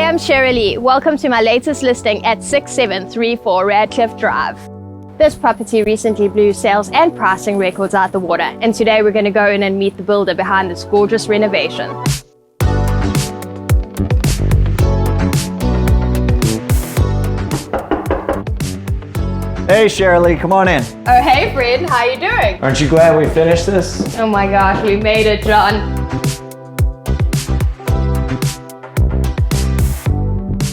Hey, I'm Shirley. Welcome to my latest listing at 6734 Radcliffe Drive. This property recently blew sales and pricing records out the water, and today we're going to go in and meet the builder behind this gorgeous renovation. Hey Shirley, come on in. Oh, hey Fred, how you doing? Aren't you glad we finished this? Oh my gosh, we made it, John.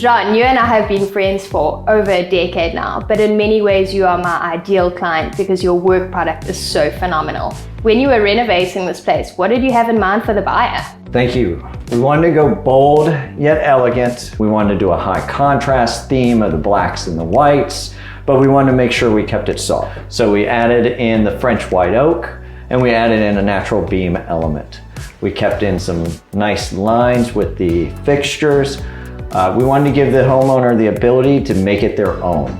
John, you and I have been friends for over a decade now, but in many ways you are my ideal client because your work product is so phenomenal. When you were renovating this place, what did you have in mind for the buyer? Thank you. We wanted to go bold yet elegant. We wanted to do a high contrast theme of the blacks and the whites, but we wanted to make sure we kept it soft. So we added in the French white oak and we added in a natural beam element. We kept in some nice lines with the fixtures. We wanted to give the homeowner the ability to make it their own.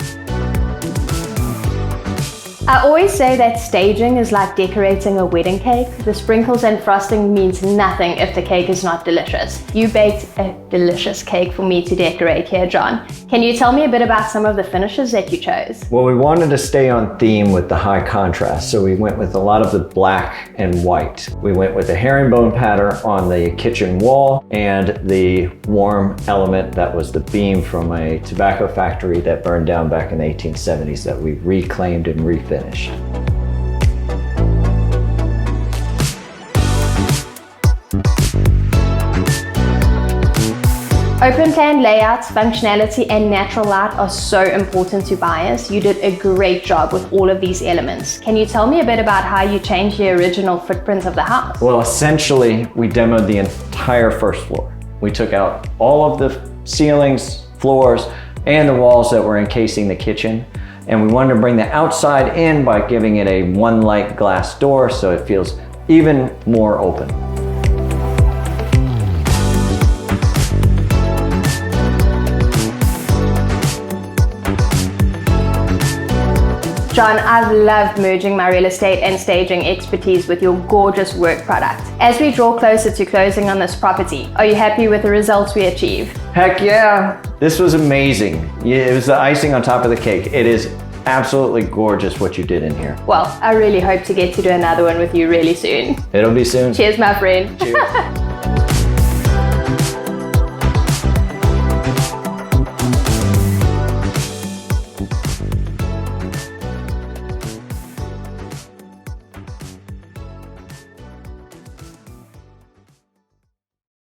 I always say that staging is like decorating a wedding cake. The sprinkles and frosting means nothing if the cake is not delicious. You baked a delicious cake for me to decorate here, John. Can you tell me a bit about some of the finishes that you chose? Well, we wanted to stay on theme with the high contrast, so we went with a lot of the black and white. We went with the herringbone pattern on the kitchen wall and the warm element that was the beam from a tobacco factory that burned down back in the 1870s that we reclaimed and refinished. Open plan layouts, functionality, and natural light are so important to buyers. You did a great job with all of these elements. Can you tell me a bit about how you changed the original footprint of the house? Well, essentially, we demoed the entire first floor. We took out all of the ceilings, floors, and the walls that were encasing the kitchen. And we wanted to bring the outside in by giving it a one light glass door so it feels even more open. John, I've loved merging my real estate and staging expertise with your gorgeous work product. As we draw closer to closing on this property, are you happy with the results we achieved? Heck yeah, this was amazing. It was the icing on top of the cake. It is absolutely gorgeous what you did in here. Well, I really hope to get to do another one with you really soon. It'll be soon. Cheers, my friend. Cheers.